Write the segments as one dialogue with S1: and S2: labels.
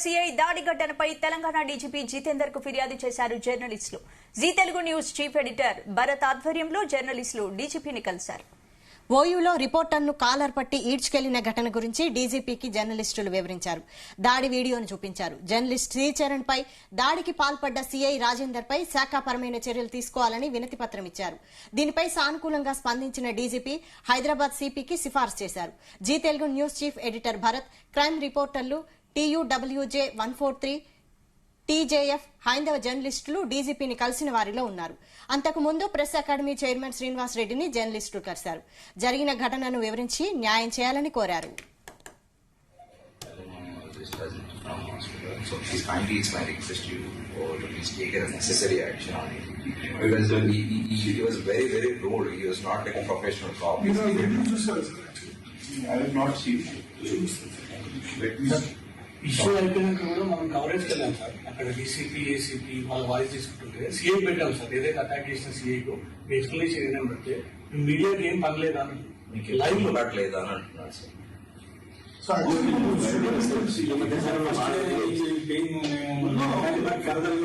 S1: CI దాడి ఘటనపై Telangana DGP Jitender కు ఫిర్యాదు చేశారు జర్నలిస్టులు. Zee Telugu news chief editor Bharat ఆధ్వర్యంలో జర్నలిస్టులు డీజీపీని కలిశారు.
S2: ఓయూలో రిపోర్టర్ను కాలర్ పట్టి ఈడ్చుకెళ్లిన ఘటన గురించి డీజీపీకి జర్నలిస్టులు వివరించారు. దాడి వీడియోను చూపించారు. జర్నలిస్ట్ శ్రీచరణ్ పై దాడికి పాల్పడ్డ సీఐ రాజేందర్ పై శాఖాపరమైన చర్యలు తీసుకోవాలని వినతి పత్రం ఇచ్చారు. దీనిపై సానుకూలంగా స్పందించిన డీజీపీ హైదరాబాద్ సిపికి సిఫార్సు చేశారు. Zee Telugu news chief editor Bharat, crime రిపోర్టర్లు TUWJ 143, TJF హైందవ జర్నలిస్టులు డీజీపీని కలిసిన వారిలో ఉన్నారు. అంతకుముందు ప్రెస్ అకాడమీ చైర్మన్ శ్రీనివాస్ రెడ్డిని జర్నలిస్టులు కలిశారు. జరిగిన ఘటనను వివరించి న్యాయం చేయాలని కోరారు.
S3: So please kindly it's my request to you to please take a necessary action on it. Because he was very, very rude. He was not like a professional cop.
S4: You know, when you just I have not seen
S5: issue అయిపోయినాక కూడా మనం కవరేజ్కి వెళ్ళాం sir. అక్కడ DCP, ACP వాళ్ళ voice తీసుకుంటుంటే CI పెట్టాం sir. ఏదైతే attack చేసిన సీఐకు ఎక్స్ప్లెనేషన్ ఏదైనా పెడితే మీడియాకి ఏం పనిలేదా అని లైవ్ లో
S3: పడలేదా అని అంటున్నారు సార్.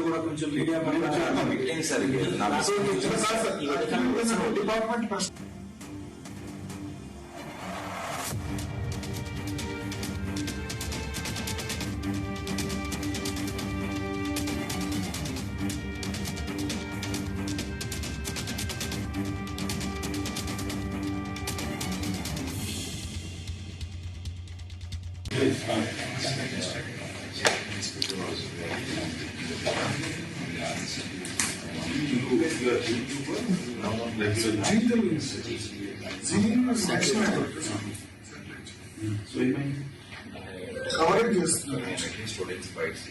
S5: కూడా కొంచెం మీడియా
S4: డిపార్ట్మెంట్ కవరేజ్ చేస్తున్నారు.
S3: స్టూడెంట్స్ బైక్స్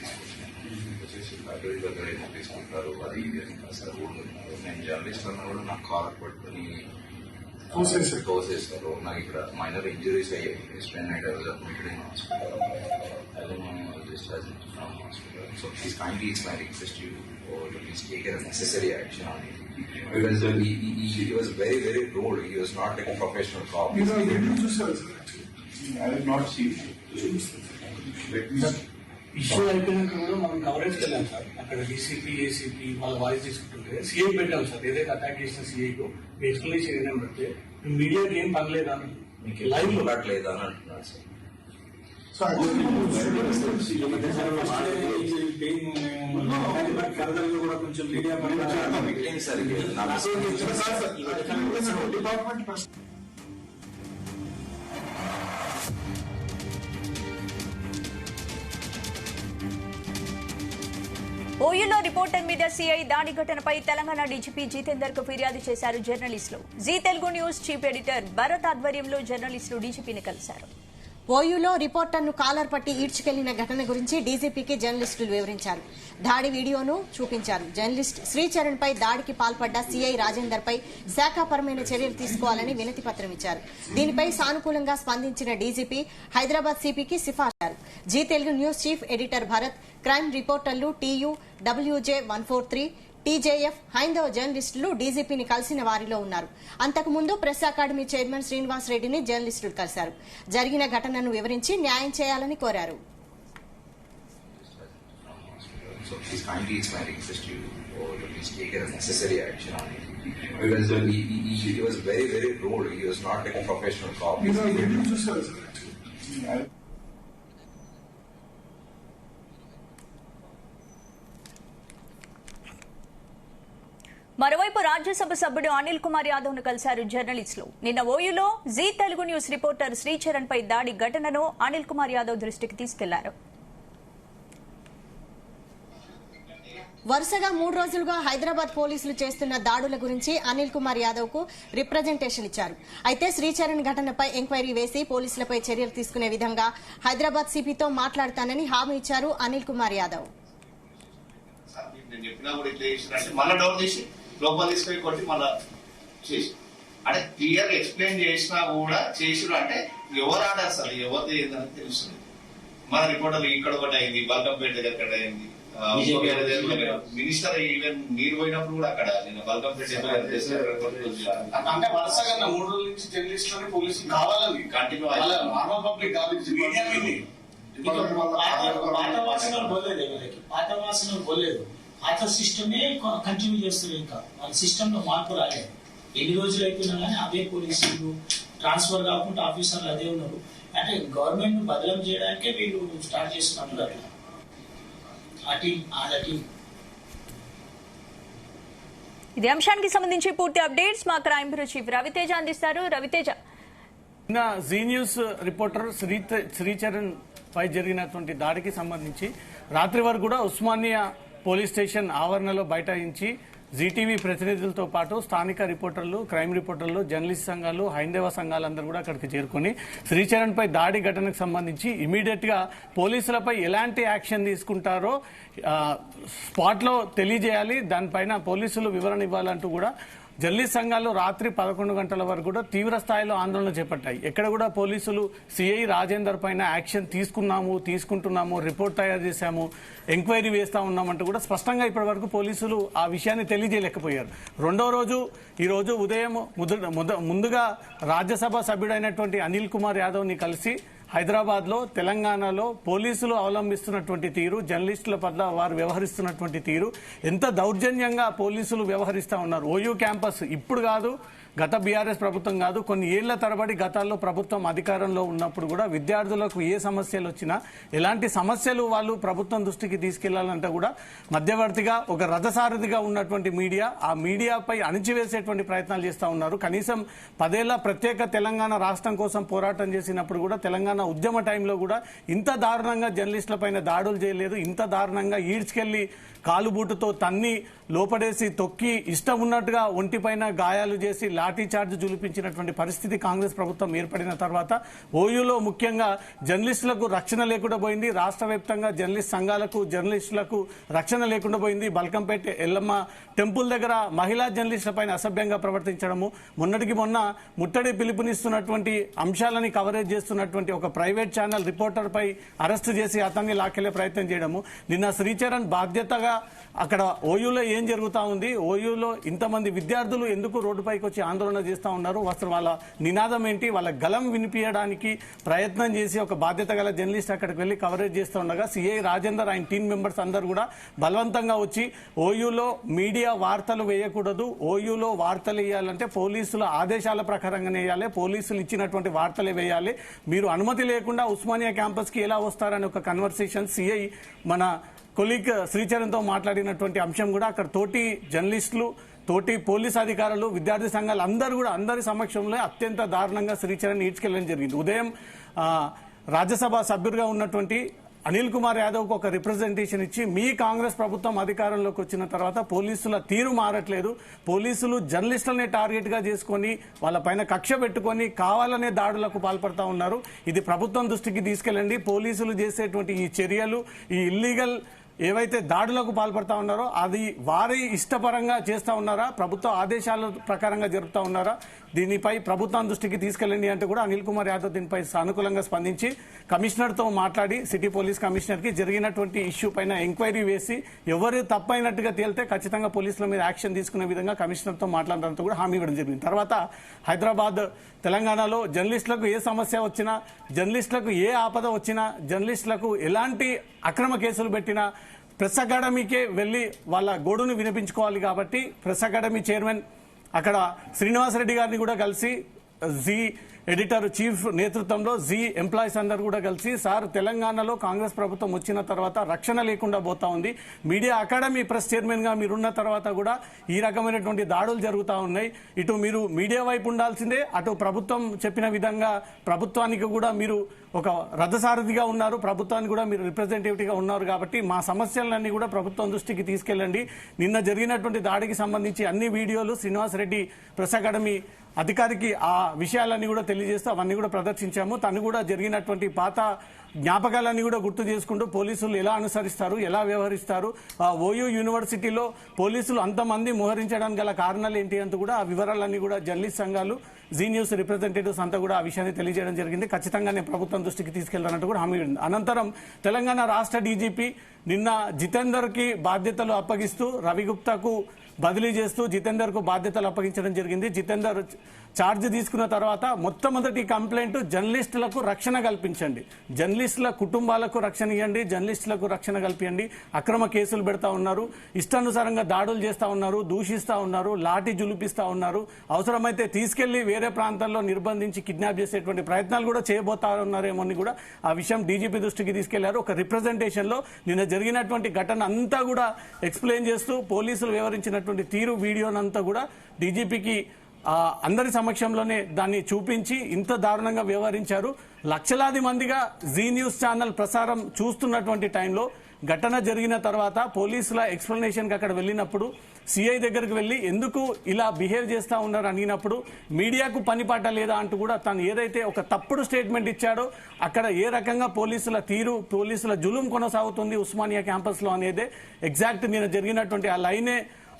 S3: తీసుకుంటారు. అది సార్ నేను జర్నలిస్ట్ అన్నా కూడా నాకు కాలర్ పట్టుకుని తోసేస్తారు. నాకు ఇక్కడ మైనర్ ఇంజరీస్ అయ్యాయి. So please kindly it's my request to you to please take a necessary action on it. Because he was very, very rude. He was not like a professional cop.
S4: You know, when you just I have not seen
S5: issue అయిపోయినాక కూడా మనం కవరేజ్కి వెళ్ళాం sir. అక్కడ DCP, ACP వాళ్ళ voice తీసుకుంటుంటే CI పెట్టాం sir. ఏదైతే attack చేసిన సీఐకు ఎక్స్ప్లెనేషన్ ఏదైనా పెడితే మీడియాకి ఏం పనిలేదా అని లైవ్ లో
S3: పడలేదా అని అంటున్నారు సార్.
S5: కూడా కొంచెం మీడియా
S4: డిపార్ట్మెంట్
S1: ఓయూలో రిపోర్టర్ మీద సీఐ దాడి ఘటనపై తెలంగాణ డీజీపీ జితేందర్ కు ఫిర్యాదు చేశారు జర్నలిస్టులు. Zee Telugu news chief editor Bharat ఆధ్వర్యంలో జర్నలిస్టులు డీజీపీని కలిశారు.
S2: ఓయూలో రిపోర్టర్ను కాలర్ పట్టి ఈడ్చుకెళ్లిన ఘటన గురించి డీజీపీకి జర్నలిస్టులు వివరించారు. దాడి వీడియోను చూపించారు. జర్నలిస్ట్ శ్రీచరణ్ పై దాడికి పాల్పడ్డ సీఐ రాజేందర్ పై శాఖాపరమైన చర్యలు తీసుకోవాలని వినతి పత్రం ఇచ్చారు. దీనిపై సానుకూలంగా స్పందించిన డీజీపీ హైదరాబాద్ సిపికి సిఫార్సు. Zee Telugu news chief editor Bharat, crime రిపోర్టర్లు TUWJ 143, TJF హైందవ జర్నలిస్టులు డీజీపీని కలిసిన వారిలో ఉన్నారు. అంతకుముందు ప్రెస్ అకాడమీ చైర్మన్ శ్రీనివాస్ రెడ్డిని జర్నలిస్టులు కలిశారు. జరిగిన ఘటనను వివరించి న్యాయం చేయాలని కోరారు.
S3: So please kindly it's my request to you to please take a necessary action on it. Because he was very, very rude. He was not like a professional cop.
S4: You know, when you just
S1: మరోవైపు రాజ్యసభ సభ్యుడు అనిల్ కుమార్ యాదవ్ ను కలిశారు జర్నలిస్టులు. నిన్న ఓయూలో Zee Telugu news reporter Sricharan పై దాడి ఘటనను అనిల్ కుమార్ యాదవ్ దృష్టికి తీసుకెళ్లారు.
S2: వరుసగా 3 రోజులుగా హైదరాబాద్ పోలీసులు చేస్తున్న దాడుల గురించి అనిల్ కుమార్ యాదవ్ కు రిప్రజెంటేషన్ ఇచ్చారు. అయితే శ్రీచరణ్ ఘటనపై ఎంక్వైరీ వేసి పోలీసులపై చర్యలు తీసుకునే విధంగా హైదరాబాద్ సిపితో మాట్లాడతానని హామీ ఇచ్చారు అనిల్ కుమార్ యాదవ్.
S6: లోపల తీసుకొని కొట్టి మళ్ళా చేసి అంటే క్లియర్ ఎక్స్ప్లెయిన్ చేసినా కూడా చేసుడు అంటే ఎవరు ఆడారు సార్, ఎవరిది ఏందని తెలుస్తుంది. మన రిపోర్టర్లు ఇక్కడ ఒకటి అయింది, బల్కంపేట దగ్గర అయింది, మినిస్టర్ ఈవెన్ మీరు పోయినప్పుడు కూడా అక్కడ నేను బల్కంపేట అంటే వరుసగా 3 రోజుల నుంచి జర్నలిస్ట్ పోలీసులు కావాలని కంటిన్యూ నార్మల్ పబ్లిక్ కావాలి
S7: పాత వాసనలు పోలేదు, వాళ్ళకి పాత వాసనలు పోలేదు, పాత సిస్టమే కంటిన్యూ చేస్తారు. ఇంకా వాళ్ళ సిస్టమ్ లో మార్పు రాలేదు. ఎన్ని రోజులు అయిపోయినా కానీ అదే పోలీసులు ట్రాన్స్ఫర్ కాకుండా ఆఫీసర్లు అదే ఉన్నారు. అంటే గవర్నమెంట్ బదలం చేయడానికే వీళ్ళు స్టార్ట్ చేస్తున్నారు అట్లా. ఆ టీం
S1: ఇదే అంశానికి సంబంధించి పూర్తి అప్డేట్స్ మా క్రైమ్ బ్యూరో చీఫ్ రవితేజ అందిస్తారు. రవితేజ,
S5: జీ న్యూస్ రిపోర్టర్ శ్రీచరణ్ పై జరిగినటువంటి దాడికి సంబంధించి రాత్రి వరకు కూడా ఉస్మానియా పోలీస్ స్టేషన్ ఆవరణలో బైఠాయించి జీటీవీ ప్రతినిధులతో పాటు స్థానిక రిపోర్టర్లు, క్రైమ్ రిపోర్టర్లు, జర్నలిస్ట్ సంఘాలు, హైందవ సంఘాలందరూ కూడా అక్కడికి చేరుకుని శ్రీచరణ్ పై దాడి ఘటనకు సంబంధించి ఇమీడియట్ గా పోలీసులపై ఎలాంటి యాక్షన్ తీసుకుంటారో స్పాట్ లో తెలియజేయాలి, దానిపైన పోలీసులు వివరణ ఇవ్వాలంటూ కూడా జర్నలిస్ట్ సంఘాలు రాత్రి 11 గంటల వరకు కూడా తీవ్ర స్థాయిలో ఆందోళన చేపట్టాయి. ఎక్కడ కూడా పోలీసులు సిఐ రాజేందర్ పైన యాక్షన్ తీసుకుంటున్నాము, రిపోర్ట్ తయారు చేశాము, ఎంక్వైరీ వేస్తా ఉన్నామంటూ కూడా స్పష్టంగా ఇప్పటి వరకు పోలీసులు ఆ విషయాన్ని తెలియజేయలేకపోయారు. రెండో రోజు ఈ రోజు ఉదయం ముందుగా రాజ్యసభ సభ్యుడైనటువంటి అనిల్ కుమార్ యాదవ్ ని కలిసి హైదరాబాద్ లో, తెలంగాణలో పోలీసులు అవలంబిస్తున్నటువంటి తీరు, జర్నలిస్టుల పట్ల వారు వ్యవహరిస్తున్నటువంటి తీరు, ఎంత దౌర్జన్యంగా పోలీసులు వ్యవహరిస్తా ఉన్నారు. ఓయూ క్యాంపస్ ఇప్పుడు కాదు, గత బీఆర్ఎస్ ప్రభుత్వం కాదు, కొన్ని ఏళ్ల తరబడి గతాల్లో ప్రభుత్వం అధికారంలో ఉన్నప్పుడు కూడా విద్యార్థులకు ఏ సమస్యలు వచ్చినా, ఎలాంటి సమస్యలు వాళ్ళు ప్రభుత్వం దృష్టికి తీసుకెళ్లాలంటే కూడా మధ్యవర్తిగా ఒక రథసారథిగా ఉన్నటువంటి మీడియా, ఆ మీడియాపై అణిచివేసేటువంటి ప్రయత్నాలు చేస్తా ఉన్నారు. కనీసం 10 ఏళ్ల ప్రత్యేక తెలంగాణ రాష్ట్రం కోసం పోరాటం చేసినప్పుడు కూడా తెలంగాణ ఉద్యమ టైంలో కూడా ఇంత దారుణంగా జర్నలిస్టులపైన దాడులు చేయలేదు, ఇంత దారుణంగా ఈడ్చుకెళ్లి కాలుబూటుతో తన్ని లోపడేసి తొక్కి ఇష్టం ఉన్నట్టుగా ఒంటిపైన గాయాలు చేసి లాఠీ చార్జ్ జులిపించినటువంటి పరిస్థితి కాంగ్రెస్ ప్రభుత్వం ఏర్పడిన తర్వాత ఓయూలో ముఖ్యంగా జర్నలిస్టులకు రక్షణ లేకుండా పోయింది. రాష్ట్ర వ్యాప్తంగా జర్నలిస్ట్ సంఘాలకు, జర్నలిస్టులకు రక్షణ లేకుండా పోయింది. బల్కంపేట ఎల్లమ్మ టెంపుల్ దగ్గర మహిళా జర్నలిస్టులపైన అసభ్యంగా ప్రవర్తించడము, మొన్నటికి మొన్న ముట్టడి పిలుపునిస్తున్నటువంటి అంశాలని కవరేజ్ చేస్తున్నటువంటి ఒక ప్రైవేట్ ఛానల్ రిపోర్టర్ పై అరెస్టు చేసి అతన్ని లాక్కెళ్లే ప్రయత్నం చేయడము. నిన్న శ్రీచరణ్ బాధ్యతగా అక్కడ ఓయూలో ఏం జరుగుతా ఉంది, ఓయూలో ఇంతమంది విద్యార్థులు ఎందుకు రోడ్డుపైకి వచ్చి ఆందోళన చేస్తా ఉన్నారు, అసలు వాళ్ళ నినాదం ఏంటి, వాళ్ళ గలం వినిపించడానికి ప్రయత్నం చేసి ఒక బాధ్యత గల జర్నలిస్ట్ అక్కడికి వెళ్లి కవరేజ్ చేస్తూ ఉండగా సిఐ రాజేందర్, ఆయన టీం మెంబర్స్ అందరూ కూడా బలవంతంగా వచ్చి ఓయూలో మీడియా వార్తలు వేయకూడదు, ఓయూలో వార్తలు వేయాలంటే పోలీసుల ఆదేశాల ప్రకారంగానే వేయాలి, పోలీసులు ఇచ్చినటువంటి వార్తలే వేయాలి, మీరు అనుమతి లేకుండా ఉస్మానియా క్యాంపస్ కి ఎలా వస్తారని ఒక కన్వర్సేషన్ సిఐ మన కొలీగ్ శ్రీచరణ్ తో మాట్లాడినటువంటి అంశం కూడా అక్కడ తోటి జర్నలిస్టులు, తోటి పోలీస్ అధికారులు, విద్యార్థి సంఘాలు అందరూ కూడా అందరి సమక్షంలో అత్యంత దారుణంగా శ్రీచరణ్ ఈడ్చుకెళ్లడం జరిగింది. ఉదయం రాజ్యసభ సభ్యుడిగా ఉన్నటువంటి అనిల్ కుమార్ యాదవ్ కు ఒక రిప్రజెంటేషన్ ఇచ్చి, మీ కాంగ్రెస్ ప్రభుత్వం అధికారంలోకి వచ్చిన తర్వాత పోలీసుల తీరు మారట్లేదు, పోలీసులు జర్నలిస్టులనే టార్గెట్ గా చేసుకుని వాళ్ళపైన కక్ష పెట్టుకుని కావాలనే దాడులకు పాల్పడతా ఉన్నారు, ఇది ప్రభుత్వం దృష్టికి తీసుకెళ్లండి, పోలీసులు చేసేటువంటి ఈ చర్యలు, ఈ ఇల్లీగల్ ఏవైతే దాడులకు పాల్పడతా ఉన్నారో అది వారి ఇష్టపరంగా చేస్తా ఉన్నారా, ప్రభుత్వ ఆదేశాల ప్రకారంగా జరుపుతా ఉన్నారా, దీనిపై ప్రభుత్వం దృష్టికి తీసుకెళ్లండి అంటే కూడా అనిల్ కుమార్ యాదవ్ దీనిపై సానుకూలంగా స్పందించి కమిషనర్ తో మాట్లాడి సిటీ పోలీస్ కమిషనర్ కి జరిగినటువంటి ఇష్యూ పైన ఎంక్వైరీ వేసి ఎవరు తప్పైనట్టుగా తేలితే ఖచ్చితంగా పోలీసుల మీద యాక్షన్ తీసుకునే విధంగా కమిషనర్ తో మాట్లాడడంతో కూడా హామీ ఇవ్వడం జరిగింది. తర్వాత హైదరాబాద్, తెలంగాణలో జర్నలిస్టులకు ఏ సమస్య వచ్చినా, జర్నలిస్టులకు ఏ ఆపద వచ్చినా, జర్నలిస్టులకు ఎలాంటి అక్రమ కేసులు పెట్టినా ప్రెస్ అకాడమీకే వెళ్లి వాళ్ళ గోడును వినిపించుకోవాలి. కాబట్టి ప్రెస్ అకాడమీ చైర్మన్ అక్కడ శ్రీనివాసరెడ్డి గారిని కూడా కలిసి, జీ ఎడిటర్ చీఫ్ నేతృత్వంలో జీ ఎంప్లాయీస్ అందరూ కూడా కలిసి, సార్ తెలంగాణలో కాంగ్రెస్ ప్రభుత్వం వచ్చిన తర్వాత రక్షణ లేకుండా పోతా ఉంది, మీడియా అకాడమీ ప్రెస్ చైర్మన్ గా మీరున్న తర్వాత కూడా ఈ రకమైనటువంటి దాడులు జరుగుతూ ఉన్నాయి, ఇటు మీరు మీడియా వైపు ఉండాల్సిందే, అటు ప్రభుత్వం చెప్పిన విధంగా ప్రభుత్వానికి కూడా మీరు ఒక రథసారథిగా ఉన్నారు, ప్రభుత్వానికి కూడా మీరు రిప్రజెంటేటివ్గా ఉన్నారు, కాబట్టి మా సమస్యలన్నీ కూడా ప్రభుత్వం దృష్టికి తీసుకెళ్లండి. నిన్న జరిగినటువంటి దాడికి సంబంధించి అన్ని వీడియోలు శ్రీనివాసరెడ్డి ప్రెస్ అకాడమీ అధికారికి ఆ విషయాలన్నీ కూడా తెలియజేస్తూ అవన్నీ కూడా ప్రదర్శించాము. తను కూడా జరిగినటువంటి పాత జ్ఞాపకాలన్నీ కూడా గుర్తు చేసుకుంటూ పోలీసులు ఎలా అనుసరిస్తారు, ఎలా వ్యవహరిస్తారు, ఓయూ యూనివర్సిటీలో పోలీసులు అంతమంది మోహరించడానికి గల కారణాలు ఏంటి అంటూ కూడా ఆ వివరాలన్నీ కూడా జర్నలిస్ట్ సంఘాలు, జీ న్యూస్ రిప్రజెంటేటివ్స్ అంతా కూడా ఆ విషయాన్ని తెలియజేయడం జరిగింది. ఖచ్చితంగా నేను ప్రభుత్వం దృష్టికి తీసుకెళ్లానంటూ కూడా హామీ ఇవ్వండి. అనంతరం తెలంగాణ రాష్ట్ర డీజీపీ నిన్న జితేందర్ కి బాధ్యతలు అప్పగిస్తూ రవిగుప్తాకు బదిలీ చేస్తూ జితేందర్కు బాధ్యతలు అప్పగించడం జరిగింది. జితేందర్ ఛార్జ్ తీసుకున్న తర్వాత మొట్టమొదటి కంప్లైంట్ జర్నలిస్టులకు రక్షణ కల్పించండి, జర్నలిస్టుల కుటుంబాలకు రక్షణ ఇవ్వండి, జర్నలిస్టులకు రక్షణ కల్పించండి. అక్రమ కేసులు పెడతా ఉన్నారు, ఇష్టానుసారంగా దాడులు చేస్తా ఉన్నారు, దూషిస్తా ఉన్నారు, లాఠీ జులిపిస్తా ఉన్నారు, అవసరమైతే తీసుకెళ్లి వేరే ప్రాంతాల్లో నిర్బంధించి కిడ్నాప్ చేసేటువంటి ప్రయత్నాలు కూడా చేయబోతా ఉన్నారేమో అని కూడా ఆ విషయం డీజీపీ దృష్టికి తీసుకెళ్లారు. ఒక రిప్రజెంటేషన్ లో నిన్న జరిగినటువంటి ఘటన అంతా కూడా ఎక్స్ప్లెయిన్ చేస్తూ పోలీసులు వ్యవహరించినటువంటి తీరు వీడియోనంతా కూడా డీజీపీకి అందరి సమక్షంలోనే దాన్ని చూపించి ఇంత దారుణంగా వ్యవహరించారు. లక్షలాది మందిగా జీ న్యూస్ ఛానల్ ప్రసారం చూస్తున్నటువంటి టైంలో ఘటన జరిగిన తర్వాత పోలీసుల ఎక్స్ప్లెనేషన్కి అక్కడ వెళ్ళినప్పుడు సిఐ దగ్గరికి వెళ్ళి ఎందుకు ఇలా బిహేవ్ చేస్తూ ఉన్నారు అడిగినప్పుడు మీడియాకు పనిపాట లేదా అంటూ కూడా తను ఏదైతే ఒక తప్పుడు స్టేట్మెంట్ ఇచ్చాడో అక్కడ ఏ రకంగా పోలీసుల తీరు, పోలీసుల జులుం కొనసాగుతుంది ఉస్మానియా క్యాంపస్లో అనేదే ఎగ్జాక్ట్ నిన్న జరిగినటువంటి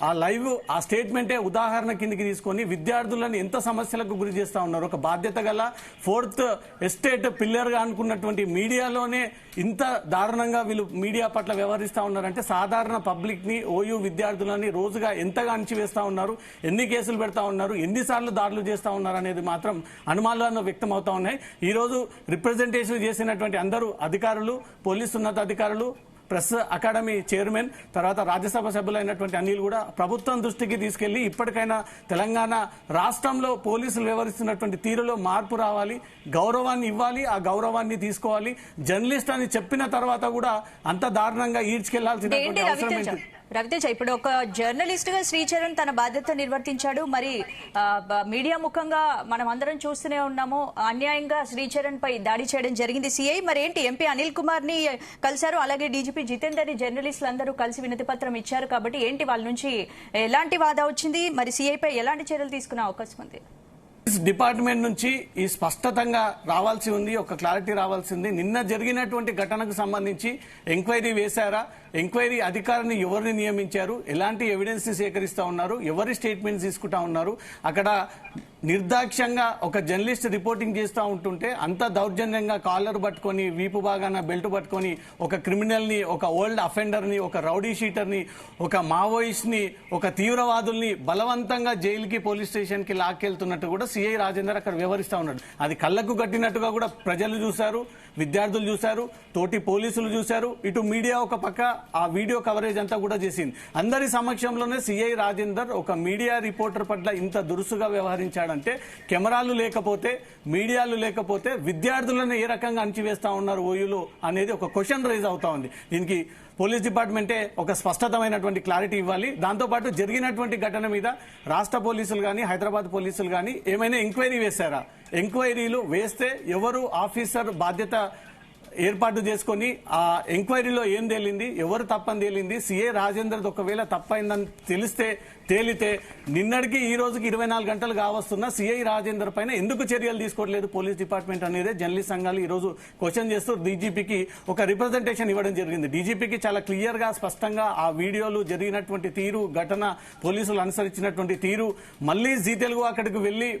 S5: ఆ లైవ్ ఆ స్టేట్మెంటే ఉదాహరణ కిందకి తీసుకొని విద్యార్థులను ఎంత సమస్యలకు గురి చేస్తా ఉన్నారు. ఒక బాధ్యత గల 4th ఎస్టేట్ పిల్లర్ గా అనుకున్నటువంటి మీడియాలోనే ఇంత దారుణంగా వీళ్ళు మీడియా పట్ల వ్యవహరిస్తా ఉన్నారంటే సాధారణ పబ్లిక్ ని, ఓయూ విద్యార్థులని రోజుగా ఎంతగా అణచివేస్తా ఉన్నారు, ఎన్ని కేసులు పెడతా ఉన్నారు, ఎన్నిసార్లు దాడులు చేస్తా ఉన్నారు అనేది మాత్రం అనుమానాలను వ్యక్తం అవుతా ఉన్నాయి. ఈ రోజు రిప్రజెంటేషన్ చేసినటువంటి అందరూ అధికారులు, పోలీసు ఉన్నతాధికారులు, ప్రెస్ అకాడమీ చైర్మన్, తర్వాత రాజ్యసభ సభ్యులైనటువంటి అనిల్ కూడా ప్రభుత్వం దృష్టికి తీసుకెళ్లి ఇప్పటికైనా తెలంగాణ రాష్ట్రంలో పోలీసులు వ్యవహరిస్తున్నటువంటి తీరులో మార్పు రావాలి, గౌరవాన్ని ఇవ్వాలి, ఆ గౌరవాన్ని తీసుకోవాలి. జర్నలిస్ట్ అని చెప్పిన తర్వాత కూడా అంత దారుణంగా ఈడ్చుకెళ్లాల్సినటువంటి అవసరం ఏంటి?
S1: రవితేజ, ఇప్పుడు ఒక జర్నలిస్ట్ గా శ్రీచరణ్ తన బాధ్యత నిర్వర్తించాడు. మరి మీడియా ముఖంగా మనం అందరం చూస్తూనే ఉన్నాము, అన్యాయంగా శ్రీచరణ్ పై దాడి చేయడం జరిగింది సిఐ. మరి ఏంటి, ఎంపీ అనిల్ కుమార్ ని కలిశారు, అలాగే డీజీపీ జితేందర్ ని జర్నలిస్టులు అందరూ కలిసి వినతి పత్రం ఇచ్చారు. కాబట్టి ఏంటి వాళ్ళ నుంచి ఎలాంటి వాదా వచ్చింది, మరి సిఐ పై ఎలాంటి చర్యలు తీసుకునే అవకాశం ఉంది?
S5: డిపార్ట్మెంట్ నుంచి ఈ స్పష్టతంగా రావాల్సి ఉంది, ఒక క్లారిటీ రావాల్సి ఉంది. నిన్న జరిగినటువంటి ఘటనకు సంబంధించి ఎంక్వైరీ వేశారా, ఎంక్వైరీ అధికారిని ఎవరిని నియమించారు, ఎలాంటి ఎవిడెన్స్ సేకరిస్తా ఉన్నారు, ఎవరి స్టేట్మెంట్స్ తీసుకుంటా ఉన్నారు, అక్కడ నిర్దాక్ష్యంగా ఒక జర్నలిస్ట్ రిపోర్టింగ్ చేస్తూ ఉంటుంటే అంత దౌర్జన్యంగా కాలర్ పట్టుకొని, వీపు బాగాన బెల్ట్ పట్టుకొని ఒక క్రిమినల్ ని, ఒక ఓల్డ్ అఫెండర్ ని, ఒక రౌడీ షీటర్ ని, ఒక మావోయిస్ట్ ని, ఒక తీవ్రవాదుల్ని బలవంతంగా జైలుకి, పోలీస్ స్టేషన్ కి లాక్కెళ్తున్నట్టు కూడా సిఐ రాజేందర్ అక్కడ వ్యవహరిస్తా ఉన్నాడు. అది కళ్లకు కట్టినట్టుగా కూడా ప్రజలు చూశారు, విద్యార్థులు చూశారు, తోటి పోలీసులు చూశారు, ఇటు మీడియా ఒక పక్క ఆ వీడియో కవరేజ్ అంతా కూడా చేసింది. అందరి సమక్షంలోనే సిఐ రాజేందర్ ఒక మీడియా రిపోర్టర్ పట్ల ఇంత దురుసుగా వ్యవహరించాడంటే కెమెరాలు లేకపోతే, మీడియాలు లేకపోతే విద్యార్థులను ఏ రకంగా అణచివేస్తా ఉన్నారు ఓయూలో అనేది ఒక క్వశ్చన్ రైజ్ అవుతా ఉంది. దీనికి పోలీస్ డిపార్ట్మెంటే ఒక స్పష్టతమైనటువంటి క్లారిటీ ఇవ్వాలి. దాంతోపాటు జరిగినటువంటి ఘటన మీద రాష్ట్ర పోలీసులు కానీ, హైదరాబాద్ పోలీసులు కానీ ఏమైనా ఎంక్వైరీ వేశారా? ఎంక్వైరీలు వేస్తే ఎవరు ఆఫీసర్ బాధ్యత ఏర్పాటు చేసుకొని ఆ ఎంక్వైరీలో ఏం తేలింది, ఎవరు తప్పని తేలింది, సిఐ రాజేందర్ ఒకవేళ తప్పైందని తేలితే నిన్నటికి ఈ రోజుకి 24 గంటలు కావస్తున్నా సిఐ రాజేందర్ పైన ఎందుకు చర్యలు తీసుకోవట్లేదు పోలీస్ డిపార్ట్మెంట్ అనేది జర్నలిస్ట్ సంఘాలు ఈ రోజు క్వశ్చన్ చేస్తూ డీజీపీకి ఒక రిప్రజెంటేషన్ ఇవ్వడం జరిగింది. డీజీపీకి చాలా క్లియర్ గా, స్పష్టంగా ఆ వీడియోలు, జరిగినటువంటి తీరు, ఘటన, పోలీసులు అనుసరించినటువంటి తీరు, మళ్లీ జీ తెలుగు అక్కడికి వెళ్లి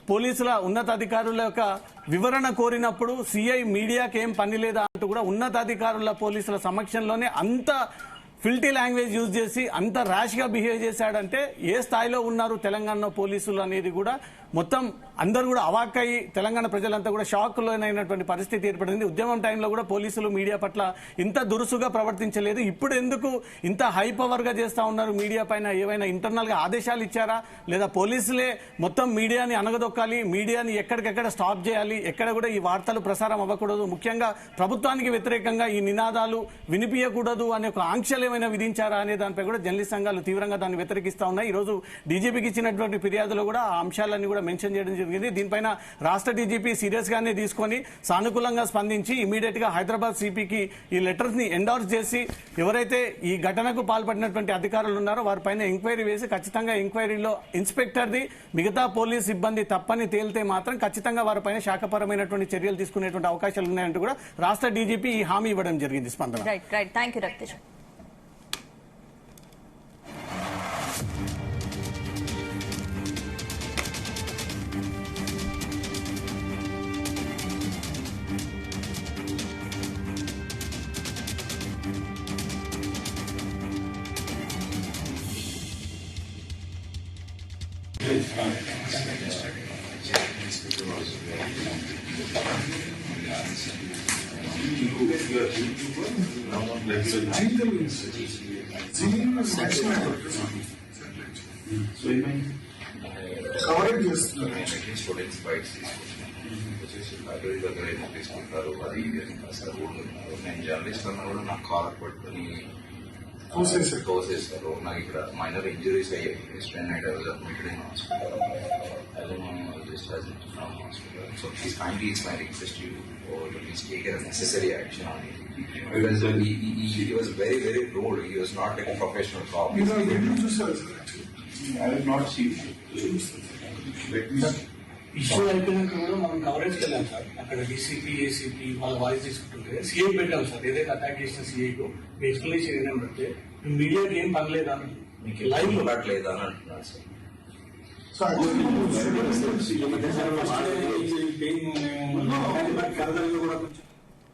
S5: పోలీసుల ఉన్నతాధికారుల యొక్క వివరణ కోరినప్పుడు సిఐ మీడియాకి ఏం పని లేదా అంటూ కూడా ఉన్నతాధికారుల పోలీసుల సమక్షంలోనే అంత ఫిల్టీ లాంగ్వేజ్ యూజ్ చేసి అంత ర్యాష్ గా బిహేవ్ చేశాడంటే ఏ స్థాయిలో ఉన్నారు తెలంగాణ పోలీసులు అనేది కూడా మొత్తం అందరూ కూడా అవాక్కయి, తెలంగాణ ప్రజలంతా కూడా షాక్ లోనైనటువంటి పరిస్థితి ఏర్పడింది. ఉద్యమం టైంలో కూడా పోలీసులు మీడియా పట్ల ఇంత దురుసుగా ప్రవర్తించలేదు. ఇప్పుడు ఎందుకు ఇంత హై పవర్ గా చేస్తా ఉన్నారు? మీడియా పైన ఏవైనా ఇంటర్నల్ గా ఆదేశాలు ఇచ్చారా, లేదా పోలీసులే మొత్తం మీడియాని అనగదొక్కాలి, మీడియాని ఎక్కడికెక్కడ స్టాప్ చేయాలి, ఎక్కడ కూడా ఈ వార్తలు ప్రసారం అవ్వకూడదు, ముఖ్యంగా ప్రభుత్వానికి వ్యతిరేకంగా ఈ నినాదాలు వినిపించకూడదు అనే ఒక ఆంక్షలు ఏమైనా విధించారా అనే దానిపై కూడా జర్నలిస్ట్ సంఘాలు తీవ్రంగా దాన్ని వ్యతిరేకిస్తా ఉన్నాయి. ఈ రోజు డీజీపీకి ఇచ్చినటువంటి ఫిర్యాదులో కూడా ఆ అంశాలన్నీ కూడా మెన్షన్ చేయడం జరిగింది. దీనిపైన రాష్ట్ర డీజీపీ సీరియస్ గానే తీసుకొని సానుకూలంగా స్పందించి ఇమీడియట్ గా హైదరాబాద్ సిపికి ఈ లెటర్స్ ని ఎండోర్స్ చేసి ఎవరైతే ఈ ఘటనకు పాల్పడినటువంటి అధికారులు ఉన్నారో వారిపైన ఎంక్వైరీ వేసి ఖచ్చితంగా ఎంక్వైరీలో ఇన్స్పెక్టర్ది, మిగతా పోలీస్ సిబ్బంది తప్పని తేలితే మాత్రం ఖచ్చితంగా వారిపైన శాఖపరమైనటువంటి చర్యలు తీసుకునేటువంటి అవకాశాలు ఉన్నాయంటూ కూడా రాష్ట్ర డీజీపీ ఈ హామీ ఇవ్వడం జరిగింది. స్పందన.
S1: Right, thank you Raviteja.
S4: Coverage చేస్తున్నారు.
S3: స్టూడెంట్స్ బైక్స్ వచ్చేసి లైబ్రరీ దగ్గర ఏమో తీసుకుంటారు, అది ఇది అని అసలు ఊరుకుంటున్నారు. నేను జర్నలిస్ట్ అన్నా కూడా నాకు కాలర్ పట్టుకుని తోసేస్తారు. నాకు ఇక్కడ మైనర్ ఇంజరీస్ అయ్యాయి. I was admitted in hospital. I don't know, discharged from hospital. So please kindly, it's my request to you, or to please take a necessary action on it. Because he was very, very rude. He was not like a professional cop.
S4: మీరు video చూసారు sir? I have not seen.
S5: Issue అయిపోయినాక కూడా మనం coverage వెళ్ళాం sir. అక్కడ DCP ACP వాళ్ళ voice తీసుకుంటుంటే CI పెట్టాం సార్. ఏదైతే అటాక్ చేసిన సీఐకు మీ ఎక్స్ప్లెనేషన్ ఏంటంటే మీడియాకి ఏం పనిలేదా అని
S3: మీకు లైవ్ ఉండట్లేదా అని అంటున్నాను సార్.
S4: సో యాక్చువల్లీ
S5: కూడా కొంచెం